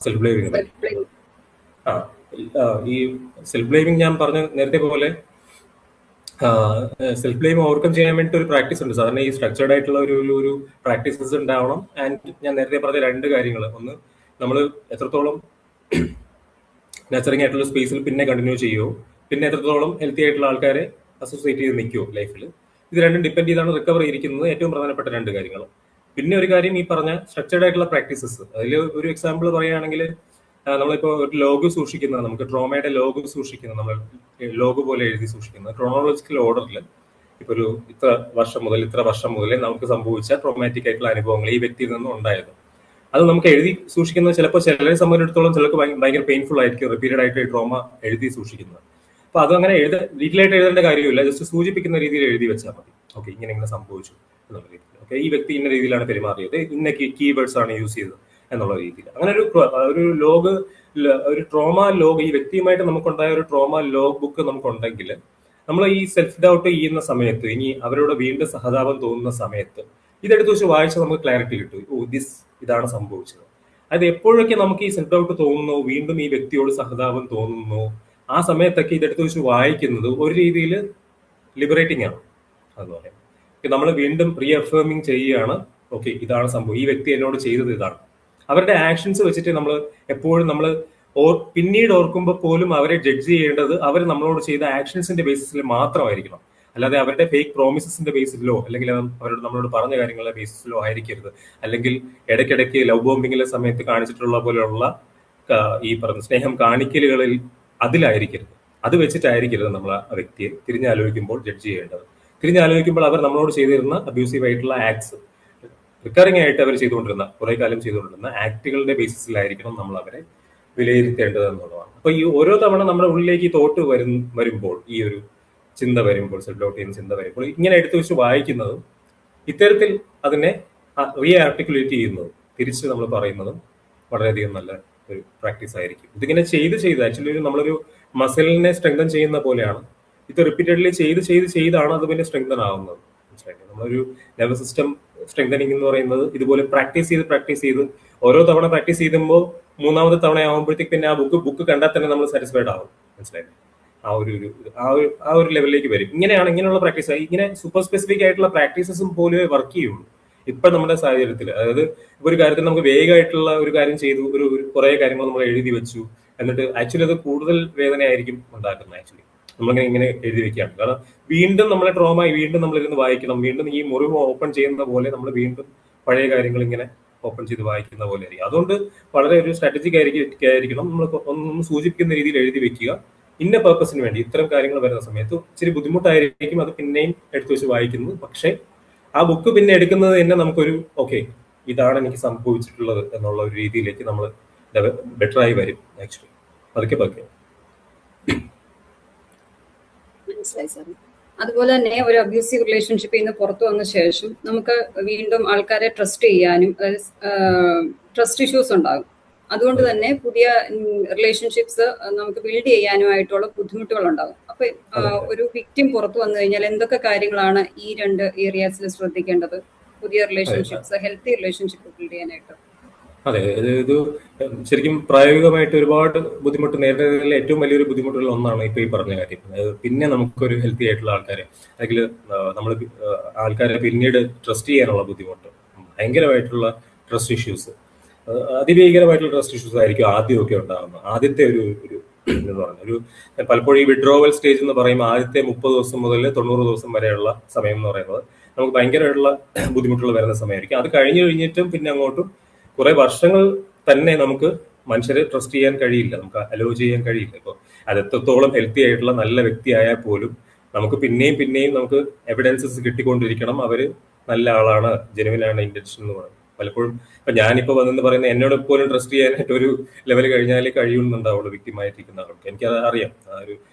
Self blaming ആ ഈ self blaming ഞാൻ പറഞ്ഞ നേരത്തെ പോലെ സെൽഫ് ബ്ലെയിം ഓവർകം ചെയ്യാൻ വേണ്ടി ഒരു പ്രാക്ടീസ് ഉണ്ട്. സാധാരണ ഈ സ്ട്രക്ചേർഡ് ആയിട്ടുള്ള ഒരു പ്രാക്ടീസസ് ഉണ്ടാവണം. ആൻഡ് ഞാൻ നേരത്തെ പറഞ്ഞ രണ്ട് കാര്യങ്ങൾ, ഒന്ന് നമ്മൾ എത്രത്തോളം നാച്ചറിങ് ആയിട്ടുള്ള സ്പേസിൽ പിന്നെ കണ്ടിന്യൂ ചെയ്യുമോ, പിന്നെ എത്രത്തോളം ഹെൽത്തി ആയിട്ടുള്ള ആൾക്കാരെ അസോസിയേറ്റ് ചെയ്ത് നിൽക്കുമോ ലൈഫിൽ. ഇത് രണ്ടും ഡിപ്പെൻഡ് ചെയ്താണ് റിക്കവർ ചെയ്തിരിക്കുന്നത് ഏറ്റവും പ്രധാനപ്പെട്ട രണ്ട് കാര്യങ്ങൾ. പിന്നെ ഒരു കാര്യം ഈ പറഞ്ഞ സ്ട്രക്ചേർഡ് ആയിട്ടുള്ള പ്രാക്ടീസസ്. അതിൽ ഒരു എക്സാമ്പിൾ പറയുകയാണെങ്കിൽ നമ്മളിപ്പോൾ ഒരു ലോഗ് സൂക്ഷിക്കുന്നത്, നമുക്ക് ട്രോമയുടെ ലോഗ് സൂക്ഷിക്കുന്നത്, നമ്മൾ ലോഗ് പോലെ എഴുതി സൂക്ഷിക്കുന്നത് ക്രോണോളജിക്കൽ ഓർഡറിൽ ഇപ്പൊ ഒരു ഇത്ര വർഷം മുതൽ നമുക്ക് സംഭവിച്ച ട്രോമാറ്റിക് ആയിട്ടുള്ള അനുഭവങ്ങൾ ഈ വ്യക്തിയിൽ നിന്നും ഉണ്ടായത്, അത് നമുക്ക് എഴുതി സൂക്ഷിക്കുന്നത് ചിലപ്പോൾ ചിലരെ സംബന്ധിച്ചിടത്തോളം ചിലർക്ക് ഭയങ്കര പെയിൻഫുൾ ആയിരിക്കും റിപ്പീറ്റഡ് ആയിട്ട് ട്രോമ എഴുതി സൂക്ഷിക്കുന്നത്. അപ്പൊ അത് അങ്ങനെ ഡീറ്റെയിൽ ആയിട്ട് എഴുതേണ്ട കാര്യമില്ല, ജസ്റ്റ് സൂചിപ്പിക്കുന്ന രീതിയിൽ എഴുതി വെച്ചാൽ മതി. ഓക്കെ, ഇങ്ങനെ സംഭവിച്ചു എന്നുള്ള രീതിയിൽ. ഓക്കെ, ഈ വ്യക്തി ഇന്ന രീതിയിലാണ് പെരുമാറിയത്, ഇന്ന കീവേഡ്സ് ആണ് യൂസ് ചെയ്തത് എന്നുള്ള രീതിയിൽ. അങ്ങനെ ഒരു ലോഗ്, ഒരു ട്രോമ ലോഗ്, ഈ വ്യക്തിയുമായിട്ട് നമുക്കുണ്ടായ ഒരു ട്രോമ ലോഗ് ബുക്ക് നമുക്കുണ്ടെങ്കിൽ നമ്മൾ ഈ സെൽഫ് ഡൗട്ട് ചെയ്യുന്ന സമയത്ത്, ഇനി അവരോട് വീണ്ടും സഹതാപം തോന്നുന്ന സമയത്ത് ഇതെടുത്ത് വെച്ച് വായിച്ചാൽ നമുക്ക് ക്ലാരിറ്റി കിട്ടും. ഇതാണ് സംഭവിച്ചത്. അത് എപ്പോഴൊക്കെ നമുക്ക് ഈ സെൽഫ് ഡൗട്ട് തോന്നുന്നു, വീണ്ടും ഈ വ്യക്തിയോട് സഹതാപം തോന്നുന്നു, ആ സമയത്തൊക്കെ ഇതെടുത്ത് വെച്ച് വായിക്കുന്നത് ഒരു രീതിയിൽ ലിബറേറ്റിംഗ് ആണ്. അതുപോലെ നമ്മൾ വീണ്ടും റീഅഫേമിങ് ചെയ്യുകയാണ്. ഓക്കെ, ഇതാണ് സംഭവം, ഈ വ്യക്തി എന്നോട് ചെയ്തത് ഇതാണ്. അവരുടെ ആക്ഷൻസ് വെച്ചിട്ട് നമ്മൾ എപ്പോഴും പിന്നീട് ഓർക്കുമ്പോൾ പോലും അവരെ ജഡ്ജ് ചെയ്യേണ്ടത് അവർ നമ്മളോട് ചെയ്ത ആക്ഷൻസിന്റെ ബേസിസിൽ മാത്രമായിരിക്കണം. അല്ലാതെ അവരുടെ ഫേക്ക് പ്രോമിസസിന്റെ ബേസിസിലോ അല്ലെങ്കിൽ നമ്മളോട് പറഞ്ഞ കാര്യങ്ങളുടെ ബേസിസിലോ ആയിരിക്കരുത്. അല്ലെങ്കിൽ ഇടയ്ക്കിടയ്ക്ക് ലവ് ബോംബിങ്ങിലെ സമയത്ത് കാണിച്ചിട്ടുള്ള പോലെയുള്ള ഈ പറഞ്ഞ സ്നേഹം കാണിക്കലുകളിൽ അതിലായിരിക്കരുത്. അത് വെച്ചിട്ടായിരിക്കരുത് നമ്മൾ ആ വ്യക്തിയെ തിരിഞ്ഞാലോചിക്കുമ്പോൾ ജഡ്ജ് ചെയ്യേണ്ടത്. തിരിഞ്ഞാലോചിക്കുമ്പോൾ അവർ നമ്മളോട് ചെയ്തിരുന്ന അബ്യൂസീവ് ആയിട്ടുള്ള ആക്ട്സ്, റിക്കറിംഗ് ആയിട്ട് അവർ ചെയ്തുകൊണ്ടിരുന്ന കുറെ കാലം ചെയ്തുകൊണ്ടിരുന്ന ആക്ടുകളുടെ ബേസിസിലായിരിക്കണം നമ്മൾ അവരെ വിലയിരുത്തേണ്ടത് എന്നുള്ളതാണ്. അപ്പൊ ഈ ഓരോ തവണ നമ്മുടെ ഉള്ളിലേക്ക് ഈ തോട്ട് വരുമ്പോൾ, ഈ ഒരു ചിന്ത വരുമ്പോൾ, സെൽഫ് ഡൗട്ട് ചെയ്യുന്ന ചിന്ത വരുമ്പോൾ ഇങ്ങനെ എടുത്തു വെച്ച് വായിക്കുന്നതും ഇത്തരത്തിൽ അതിനെ റീ ആർട്ടിക്കുലേറ്റ് ചെയ്യുന്നതും തിരിച്ച് നമ്മൾ പറയുന്നതും വളരെയധികം നല്ല ഒരു പ്രാക്ടീസ് ആയിരിക്കും. ഇതിങ്ങനെ ചെയ്ത് ആക്ച്വലി നമ്മളൊരു മസിലിനെ സ്ട്രെങ്തൻ ചെയ്യുന്ന പോലെയാണ്. ഇത് റിപ്പീറ്റഡ്ലി ചെയ്താണ് അത് പിന്നെ സ്ട്രെങ്തൻ ആവുന്നത്. നമ്മളൊരു നെർവസ് സിസ്റ്റം സ്ട്രെങ്തനിങ് എന്ന് പറയുന്നത് ഇതുപോലെ പ്രാക്ടീസ് ചെയ്ത് ഓരോ തവണ പ്രാക്ടീസ് ചെയ്യുമ്പോൾ മൂന്നാമത്തെ തവണ ആകുമ്പോഴത്തേക്ക് പിന്നെ ആ ബുക്ക് കണ്ടാൽ തന്നെ നമ്മൾ സാറ്റിസ്ഫൈഡ് ആവും. മനസ്സിലായില്ലേ? ആ ഒരു ലെവലിലേക്ക് വരും. ഇങ്ങനെയുള്ള പ്രാക്ടീസ്, ഇങ്ങനെ സൂപ്പർ സ്പെസിഫിക് ആയിട്ടുള്ള പ്രാക്ടീസസും പോലും വർക്ക് ചെയ്യുള്ളൂ ഇപ്പൊ നമ്മുടെ സാഹചര്യത്തിൽ. അതായത് ഒരു കാര്യത്തിൽ നമുക്ക് വേഗമായിട്ടുള്ള ഒരു കാര്യം ചെയ്തു, ഒരു കുറെ കാര്യങ്ങൾ നമ്മൾ എഴുതി വെച്ചു, എന്നിട്ട് ആക്ച്വലി അത് കൂടുതൽ വേദനയായിരിക്കും ഉണ്ടാക്കുന്നത്. ആക്ച്വലി നമ്മളിങ്ങനെ എഴുതി വെക്കുകയാണ്. കാരണം വീണ്ടും നമ്മളെ ട്രോമ വീണ്ടും നമ്മളിരുന്ന് വായിക്കണം, വീണ്ടും ഈ മുറിവ് ഓപ്പൺ ചെയ്യുന്ന പോലെ നമ്മൾ വീണ്ടും പഴയ കാര്യങ്ങൾ ഇങ്ങനെ ഓപ്പൺ ചെയ്ത് വായിക്കുന്ന പോലെ ആയിരിക്കും. അതുകൊണ്ട് വളരെ ഒരു സ്ട്രാറ്റജിക് ആയിരിക്കണം. നമ്മൾ ഒന്ന് സൂചിപ്പിക്കുന്ന രീതിയിൽ എഴുതി വെക്കുക. ഇന്ന പർപ്പസിന് വേണ്ടി ഇത്തരം കാര്യങ്ങൾ വരുന്ന സമയത്ത് ഇച്ചിരി ബുദ്ധിമുട്ടായിരിക്കും അത് പിന്നെയും എടുത്തു വെച്ച് വായിക്കുന്നത്. പക്ഷെ ആ ബുക്ക് പിന്നെ എടുക്കുന്നത് തന്നെ നമുക്കൊരു ഓക്കെ, ഇതാണ് എനിക്ക് സംഭവിച്ചിട്ടുള്ളത് എന്നുള്ള ഒരു രീതിയിലേക്ക് നമ്മൾ ബെറ്ററായി വരും. ആക്ച്വലി പതുക്കെ മനസ്സിലായി സാർ. അതുപോലെ തന്നെ ഒരു അബ്യൂസീവ് റിലേഷൻഷിപ്പിൽ നിന്ന് പുറത്തു വന്ന ശേഷം നമുക്ക് വീണ്ടും ആൾക്കാരെ ട്രസ്റ്റ് ചെയ്യാനും, ട്രസ്റ്റ് ഇഷ്യൂസ് ഉണ്ടാകും. അതുകൊണ്ട് തന്നെ പുതിയ റിലേഷൻഷിപ്സ് നമുക്ക് ബിൽഡ് ചെയ്യാനുമായിട്ടുള്ള ബുദ്ധിമുട്ടുകൾ ഉണ്ടാകും. അപ്പൊ ഒരു വിക്ടിം പുറത്തു വന്നു കഴിഞ്ഞാൽ എന്തൊക്കെ കാര്യങ്ങളാണ് ഈ രണ്ട് ഏരിയാസിൽ ശ്രദ്ധിക്കേണ്ടത് പുതിയ റിലേഷൻഷിപ്സ്, ഹെൽത്തി റിലേഷൻഷിപ്പ് ബിൽഡ് ചെയ്യാനായിട്ട്? അതെ, ഇത് ശരിക്കും പ്രായോഗികമായിട്ട് ഒരുപാട് ബുദ്ധിമുട്ട് നേരിടുന്നതിൽ ഏറ്റവും വലിയൊരു ബുദ്ധിമുട്ടുകൾ ഒന്നാണ് ഇപ്പൊ ഈ പറഞ്ഞ കാര്യം. പിന്നെ നമുക്കൊരു ഹെൽത്തി ആയിട്ടുള്ള ആൾക്കാരെ, അല്ലെങ്കിൽ നമ്മൾ ആൾക്കാരെ പിന്നീട് ട്രസ്റ്റ് ചെയ്യാനുള്ള ബുദ്ധിമുട്ട്, ഭയങ്കരമായിട്ടുള്ള ട്രസ്റ്റ് ഇഷ്യൂസ്, അതിഭീകരമായിട്ടുള്ള ട്രസ്റ്റ് ഇഷ്യൂസ് ആയിരിക്കും ആദ്യമൊക്കെ ഉണ്ടാകുന്നത്. ആദ്യത്തെ ഒരു എന്ന് പറഞ്ഞ പലപ്പോഴും ഈ വിഡ്രോവൽ സ്റ്റേജ് എന്ന് പറയുമ്പോൾ ആദ്യത്തെ 30 ദിവസം മുതൽ 90 ദിവസം വരെയുള്ള സമയം എന്ന് പറയുന്നത് നമുക്ക് ഭയങ്കരമായിട്ടുള്ള ബുദ്ധിമുട്ടുകൾ വരുന്ന സമയമായിരിക്കും. അത് കഴിഞ്ഞിട്ടും പിന്നെ അങ്ങോട്ടും കുറെ വർഷങ്ങൾ തന്നെ നമുക്ക് മനുഷ്യരെ ട്രസ്റ്റ് ചെയ്യാൻ കഴിയില്ല, നമുക്ക് അലോ ചെയ്യാൻ കഴിയില്ല. ഇപ്പോൾ അത് എത്രത്തോളം ഹെൽത്തി ആയിട്ടുള്ള നല്ല വ്യക്തിയായാൽ പോലും നമുക്ക് പിന്നെയും നമുക്ക് എവിഡൻസസ് കിട്ടിക്കൊണ്ടിരിക്കണം, അവര് നല്ല ആളാണ്, ജെനുവിനാണ് ഇന്റൻഷൻ എന്ന് പറയുന്നത്. പലപ്പോഴും ഇപ്പൊ ഞാനിപ്പോ വന്നെന്ന് പറയുന്ന എന്നോട് പോലും ട്രസ്റ്റ് ചെയ്യാനായിട്ട് ഒരു ലെവൽ കഴിഞ്ഞാലേ കഴിയുന്നുണ്ടാവുള്ളൂ വ്യക്തിമായിട്ടിരിക്കുന്ന ആൾക്ക്. എനിക്കത് അറിയാം.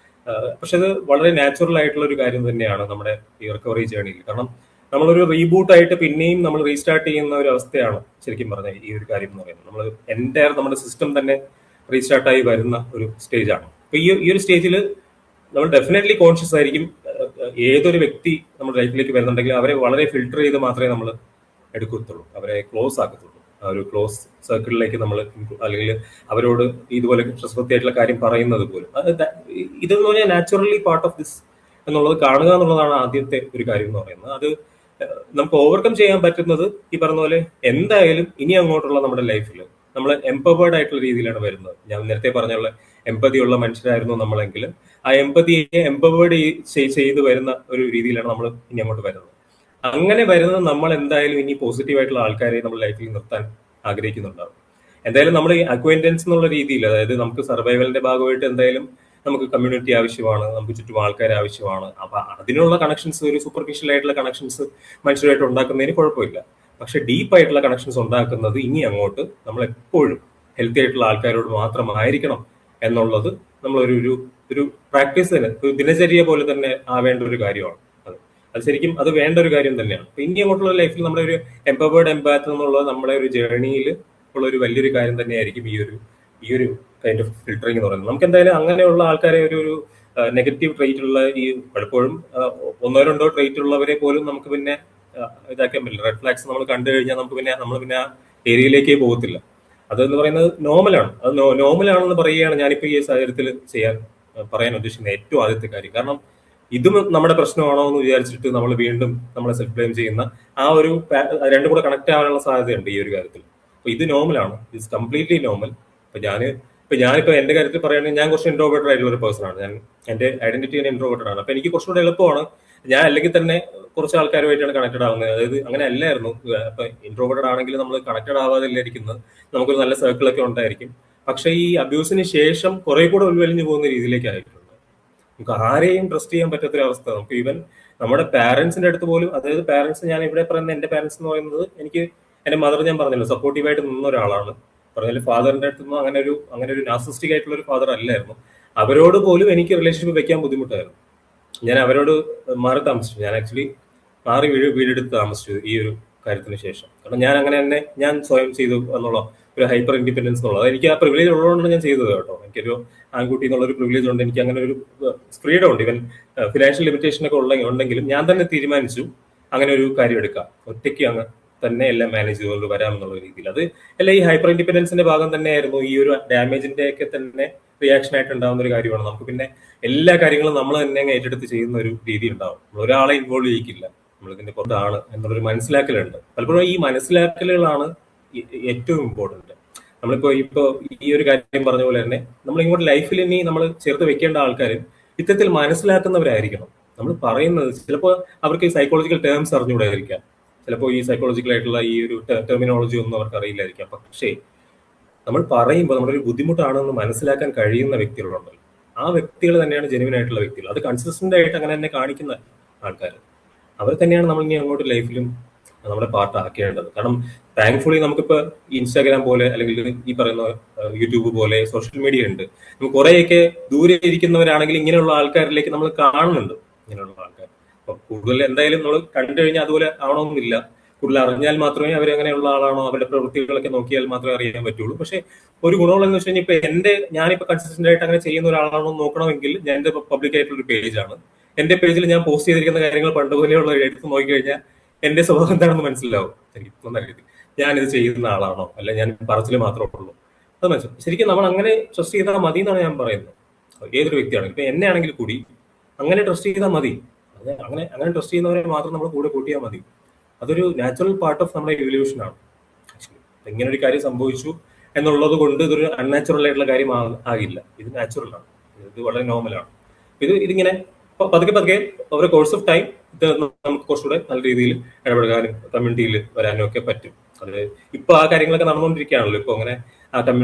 പക്ഷെ അത് വളരെ നാച്ചുറൽ ആയിട്ടുള്ള ഒരു കാര്യം തന്നെയാണ് നമ്മുടെ ഈ റിക്കവറി ജേണിയിൽ. കാരണം നമ്മളൊരു റീബൂട്ട് ആയിട്ട് പിന്നെയും നമ്മൾ റീസ്റ്റാർട്ട് ചെയ്യുന്ന ഒരു അവസ്ഥയാണ് ശരിക്കും പറഞ്ഞാൽ ഈ ഒരു കാര്യം എന്ന് പറയുന്നത്. നമ്മൾ നമ്മുടെ സിസ്റ്റം തന്നെ റീസ്റ്റാർട്ടായി വരുന്ന ഒരു സ്റ്റേജാണ്. അപ്പൊ ഈ ഒരു സ്റ്റേജിൽ നമ്മൾ ഡെഫിനറ്റ്ലി കോൺഷ്യസ് ആയിരിക്കും. ഏതൊരു വ്യക്തി നമ്മുടെ ലൈഫിലേക്ക് വരുന്നുണ്ടെങ്കിൽ അവരെ വളരെ ഫിൽട്ടർ ചെയ്ത് മാത്രമേ നമ്മൾ എടുക്കത്തുള്ളൂ, അവരെ ക്ലോസ് ആക്കത്തുള്ളൂ. ആ ഒരു ക്ലോസ് സർക്കിളിലേക്ക് നമ്മൾ അല്ലെങ്കിൽ അവരോട് ഇതുപോലെ ട്രസ്റ്റ് ആയിട്ടുള്ള കാര്യം പറയുന്നത് പോലും ഇതെന്ന് പറഞ്ഞാൽ നാച്ചുറലി പാർട്ട് ഓഫ് ദിസ് എന്നുള്ളത് കാണുക എന്നുള്ളതാണ് ആദ്യത്തെ ഒരു കാര്യം എന്ന് പറയുന്നത്. അത് നമുക്ക് ഓവർകം ചെയ്യാൻ പറ്റുന്നത് ഈ പറഞ്ഞ പോലെ എന്തായാലും ഇനി അങ്ങോട്ടുള്ള നമ്മുടെ ലൈഫിൽ നമ്മൾ എംപവേർഡ് ആയിട്ടുള്ള രീതിയിലാണ് വരുന്നത്. ഞാൻ നേരത്തെ പറഞ്ഞുള്ള എമ്പതി ഉള്ള മനുഷ്യരായിരുന്നു നമ്മളെങ്കിൽ ആ എമ്പതിയെ എംപവേർഡ് ചെയ്ത് വരുന്ന ഒരു രീതിയിലാണ് നമ്മൾ ഇനി അങ്ങോട്ട് വരുന്നത്. അങ്ങനെ വരുന്നത് നമ്മൾ എന്തായാലും ഇനി പോസിറ്റീവായിട്ടുള്ള ആൾക്കാരെ നമ്മുടെ ലൈഫിൽ നിർത്താൻ ആഗ്രഹിക്കുന്നുണ്ടാവും. എന്തായാലും നമ്മൾ ഈ അക്വൈന്റൻസ് എന്നുള്ള രീതിയിൽ, അതായത് നമുക്ക് സർവൈവലിന്റെ ഭാഗമായിട്ട് എന്തായാലും നമുക്ക് കമ്മ്യൂണിറ്റി ആവശ്യമാണ്, നമുക്ക് ചുറ്റും ആൾക്കാർ ആവശ്യമാണ്. അപ്പൊ അതിനുള്ള കണക്ഷൻസ്, ഒരു സൂപ്പർഫിഷ്യൽ ആയിട്ടുള്ള കണക്ഷൻസ് മനുഷ്യരായിട്ട് ഉണ്ടാക്കുന്നതിന് കുഴപ്പമില്ല. പക്ഷെ ഡീപ്പ് ആയിട്ടുള്ള കണക്ഷൻസ് ഉണ്ടാക്കുന്നത് ഇനി അങ്ങോട്ട് നമ്മൾ എപ്പോഴും ഹെൽത്തി ആയിട്ടുള്ള ആൾക്കാരോട് മാത്രമായിരിക്കണം എന്നുള്ളത് നമ്മളൊരു ഒരു പ്രാക്ടീസ് തന്നെ, ഒരു ദിനചര്യ പോലെ തന്നെ ആവേണ്ട ഒരു കാര്യമാണ്. അത് ശരിക്കും അത് വേണ്ട ഒരു കാര്യം തന്നെയാണ്. അപ്പൊ ഇനി അങ്ങോട്ടുള്ള ലൈഫിൽ നമ്മുടെ ഒരു എംപവേർഡ് എംപാത്ത് എന്നുള്ളത് നമ്മുടെ ഒരു ജേർണിയിൽ ഉള്ള ഒരു വലിയൊരു കാര്യം തന്നെയായിരിക്കും ഈ ഒരു കൈൻഡ് ഓഫ് ഫിൽട്ടറിംഗ് എന്ന് പറയുന്നത്. നമുക്ക് എന്തായാലും അങ്ങനെയുള്ള ആൾക്കാരെ ഒരു നെഗറ്റീവ് ട്രേറ്റ് ഉള്ള ഈ പലപ്പോഴും ഒന്നോ രണ്ടോ ട്രേറ്റ് ഉള്ളവരെ പോലും നമുക്ക് പിന്നെ ഇതാക്കാൻ പറ്റില്ല. റെഡ് ഫ്ലാഗ്സ് നമ്മൾ കണ്ടു കഴിഞ്ഞാൽ നമ്മൾ പിന്നെ ആ ഏരിയയിലേക്കേ പോകത്തില്ല. അതെന്ന് പറയുന്നത് നോർമലാണ്. അത് നോർമലാണെന്ന് പറയുകയാണ് ഞാനിപ്പോ ഈ സാഹചര്യത്തിൽ പറയാൻ ഉദ്ദേശിക്കുന്ന ഏറ്റവും ആദ്യത്തെ കാര്യം. കാരണം ഇതും നമ്മുടെ പ്രശ്നമാണോ എന്ന് വിചാരിച്ചിട്ട് നമ്മൾ വീണ്ടും നമ്മളെ സെൽഫ് ബ്ലെയിം ചെയ്യുന്ന ആ ഒരു രണ്ടും കൂടെ കണക്ട് ആവാനുള്ള സാധ്യതയുണ്ട് ഈ ഒരു കാര്യത്തിൽ. അപ്പൊ ഇത് നോർമലാണ്, ഇറ്റ്സ് കംപ്ലീറ്റ്ലി നോർമൽ. ഞാനിപ്പോ എന്റെ കാര്യത്തിൽ പറയുകയാണെങ്കിൽ ഞാൻ കുറച്ച് ഇൻട്രോവേർട്ടഡ് ആയിട്ടുള്ള ഒരു പേഴ്സൺ ആണ്. എന്റെ ഐഡന്റിറ്റി തന്നെ ഇൻട്രോവേർട്ടഡ് ആണ്. അപ്പൊ എനിക്ക് കുറച്ചുകൂടെ എളുപ്പമാണ്. ഞാൻ അല്ലെങ്കിൽ തന്നെ കുറച്ച് ആൾക്കാരുമായിട്ടാണ് കണക്റ്റഡ് ആവുന്നത്. അതായത് അങ്ങനെ അല്ലായിരുന്നു. അപ്പൊ ഇൻട്രോവേർട്ടഡ് ആണെങ്കിൽ നമ്മൾ കണക്റ്റഡ് ആവാതില്ലായിരിക്കുന്നത്, നമുക്കൊരു നല്ല സർക്കിളൊക്കെ ഉണ്ടായിരിക്കും. പക്ഷെ ഈ അബ്യൂസിന് ശേഷം കുറെ കൂടെ ഉൾവലിഞ്ഞു പോകുന്ന രീതിയിലേക്കായിട്ടുണ്ട്. നമുക്ക് ആരെയും ട്രസ്റ്റ് ചെയ്യാൻ പറ്റാത്തൊരവസ്ഥ. നമുക്ക് ഈവൻ നമ്മുടെ പാരന്റ്സിന്റെ അടുത്ത് പോലും, അതായത് പാരന്റ്സ്, ഞാൻ ഇവിടെ പറയുന്ന എന്റെ പാരന്റ്സ് എന്ന് പറയുന്നത്, എനിക്ക് എന്റെ മദർ ഞാൻ പറഞ്ഞല്ലോ സപ്പോർട്ടീവായിട്ട് നിന്ന ഒരാളാണ്. പറഞ്ഞാൽ ഫാദറിന്റെ അടുത്തൊന്നും അങ്ങനെ ഒരു നാർസിസ്റ്റിക് ആയിട്ടുള്ള ഒരു ഫാദർ അല്ലായിരുന്നു. അവരോട് പോലും എനിക്ക് റിലേഷൻഷിപ്പ് വെക്കാൻ ബുദ്ധിമുട്ടായിരുന്നു. ഞാൻ അവരോട് മാറി താമസിച്ചു. ഞാൻ ആക്ച്വലി മാറി വീടെടുത്ത് താമസിച്ചു ഈ ഒരു കാര്യത്തിന് ശേഷം. കാരണം ഞാൻ അങ്ങനെ തന്നെ ഞാൻ സ്വയം ചെയ്തു എന്നുള്ള ഒരു ഹൈപ്പർ ഇൻഡിപെൻഡൻസ് എന്നുള്ളത്, എനിക്ക് ആ പ്രിവിലേജ് ഉള്ളതുകൊണ്ടാണ് ഞാൻ ചെയ്തത് കേട്ടോ. എനിക്കൊരു ആൺകുട്ടി എന്നുള്ള ഒരു പ്രിവിലേജ് ഉണ്ട്, എനിക്ക് അങ്ങനെ ഒരു ഫ്രീഡം ഉണ്ട്. ഇവൻ ഫിനാൻഷ്യൽ ലിമിറ്റേഷൻ ഒക്കെ ഉണ്ടെങ്കിലും ഞാൻ തന്നെ തീരുമാനിച്ചു അങ്ങനെ ഒരു കാര്യം എടുക്കാം, ഒറ്റയ്ക്ക് അങ്ങ് തന്നെ എല്ലാം മാനേജ് ചെയ്തുകൊണ്ട് വരാമെന്നുള്ള രീതിയിൽ. അത് എല്ലാം ഈ ഹൈപ്പർ ഇൻഡിപെൻഡൻസിന്റെ ഭാഗം തന്നെയായിരുന്നു. ഈ ഒരു ഡാമേജിന്റെ ഒക്കെ തന്നെ റിയാക്ഷൻ ആയിട്ട് ഉണ്ടാകുന്ന ഒരു കാര്യമാണ്. നമുക്ക് പിന്നെ എല്ലാ കാര്യങ്ങളും നമ്മൾ തന്നെ ഏറ്റെടുത്ത് ചെയ്യുന്ന ഒരു രീതി ഉണ്ടാവും. നമ്മൾ ഒരാളെ ഇൻവോൾവ് ചെയ്യിക്കില്ല, നമ്മൾ ഇതിന്റെ പുറത്താണ് എന്നുള്ളൊരു മനസ്സിലാക്കലുണ്ട്. പലപ്പോഴും ഈ മനസ്സിലാക്കലുകളാണ് ഏറ്റവും ഇമ്പോർട്ടന്റ്. ഇപ്പൊ ഈ ഒരു കാര്യം പറഞ്ഞ പോലെ തന്നെ നമ്മൾ ഇങ്ങോട്ട് ലൈഫിൽ ഇനി നമ്മൾ ചേർത്ത് വെക്കേണ്ട ആൾക്കാർ ഇത്തരത്തിൽ മനസ്സിലാക്കുന്നവരായിരിക്കണം. നമ്മൾ പറയുന്നത് ചിലപ്പോൾ അവർക്ക് ഈ സൈക്കോളജിക്കൽ ടേംസ് അറിഞ്ഞുകൂടായിരിക്കാം, ചിലപ്പോൾ ഈ സൈക്കോളജിക്കൽ ആയിട്ടുള്ള ഈ ഒരു ടെർമിനോളജി ഒന്നും അവർക്ക് അറിയില്ലായിരിക്കാം. പക്ഷേ നമ്മൾ പറയുമ്പോൾ നമ്മുടെ ഒരു ബുദ്ധിമുട്ടാണെന്ന് മനസ്സിലാക്കാൻ കഴിയുന്ന വ്യക്തികളുണ്ടല്ലോ, ആ വ്യക്തികൾ തന്നെയാണ് ജെന്യുവൻ ആയിട്ടുള്ള വ്യക്തികൾ. അത് കൺസിസ്റ്റന്റ് ആയിട്ട് അങ്ങനെ തന്നെ കാണിക്കുന്ന ആൾക്കാർ, അവർ തന്നെയാണ് നമ്മൾ ഇനി അങ്ങോട്ട് ലൈഫിലും നമ്മുടെ പാർട്ട് ആക്കേണ്ടത്. കാരണം താങ്ക്ഫുള്ളി നമുക്കിപ്പോ ഇൻസ്റ്റാഗ്രാം പോലെ അല്ലെങ്കിൽ ഈ പറയുന്ന യൂട്യൂബ് പോലെ സോഷ്യൽ മീഡിയ ഉണ്ട്. നമുക്ക് കുറേയൊക്കെ ദൂരെ ഇരിക്കുന്നവരാണെങ്കിൽ ഇങ്ങനെയുള്ള ആൾക്കാരിലേക്ക് നമ്മൾ കാണുന്നുണ്ട്. ഇങ്ങനെയുള്ള ആൾക്കാർ അപ്പൊ കൂടുതൽ എന്തായാലും നമ്മൾ കണ്ടു കഴിഞ്ഞാൽ അതുപോലെ ആവണമെന്നില്ല. കൂടുതൽ അറിഞ്ഞാൽ മാത്രമേ അവരങ്ങനെയുള്ള ആളാണോ, അവരുടെ പ്രവൃത്തികളൊക്കെ നോക്കിയാൽ മാത്രമേ അറിയാൻ പറ്റുള്ളൂ. പക്ഷെ ഒരു ഗുണമുള്ളതെന്ന് വെച്ച് കഴിഞ്ഞാൽ ഇപ്പൊ ഞാനിപ്പോ കൺസിസ്റ്റന്റ് ആയിട്ട് അങ്ങനെ ചെയ്യുന്ന ഒരാളാണോ നോക്കണമെങ്കിൽ ഞാൻ എന്റെ പബ്ലിക് ആയിട്ടുള്ള ഒരു പേജാണ്. എന്റെ പേജിൽ ഞാൻ പോസ്റ്റ് ചെയ്തിരിക്കുന്ന കാര്യങ്ങൾ പണ്ട് പോലെയുള്ള എടുത്ത് നോക്കിക്കഴിഞ്ഞാൽ എന്റെ സ്വഭാവം എന്താണെന്ന് മനസ്സിലാവും. എനിക്ക് നല്ല രീതി ഞാനിത് ചെയ്യുന്ന ആളാണോ, അല്ല ഞാൻ പറച്ചിൽ മാത്രമേ ഉള്ളൂ, അത് മനസ്സിലാവും. ശരിക്കും നമ്മൾ അങ്ങനെ ട്രസ്റ്റ് ചെയ്താൽ മതി എന്നാണ് ഞാൻ പറയുന്നത്. ഏതൊരു വ്യക്തിയാണെങ്കിൽ ഇപ്പൊ എന്നെ ആണെങ്കിൽ കൂടി അങ്ങനെ ട്രസ്റ്റ് ചെയ്താൽ മതി. അങ്ങനെ ട്രസ്റ്റ് ചെയ്യുന്നവരെ മാത്രം നമ്മൾ കൂടെ കൂട്ടിയാൽ മതി. അതൊരു നാച്ചുറൽ പാർട്ട് ഓഫ് നമ്മുടെ ഇവല്യൂഷൻ ആണ്. ആക്ച്വലി ഇങ്ങനെ ഒരു കാര്യം സംഭവിച്ചു എന്നുള്ളത് കൊണ്ട് ഇതൊരു അൺനാച്ചുറൽ ആയിട്ടുള്ള കാര്യം ആകില്ല. ഇത് നാച്ചുറൽ ആണ്, ഇത് വളരെ നോർമലാണ്. ഇതിങ്ങനെ പതുക്കെ ഓവർ കോഴ്സ് ഓഫ് ടൈം ഇത് നമുക്ക് കുറച്ചുകൂടെ നല്ല രീതിയിൽ ഇടപെടാനും കമ്മ്യൂണിറ്റിയിൽ വരാനും ഒക്കെ പറ്റും. അത് ഇപ്പൊ ആ കാര്യങ്ങളൊക്കെ നടന്നുകൊണ്ടിരിക്കുകയാണല്ലോ. ഇപ്പൊ അങ്ങനെ ആ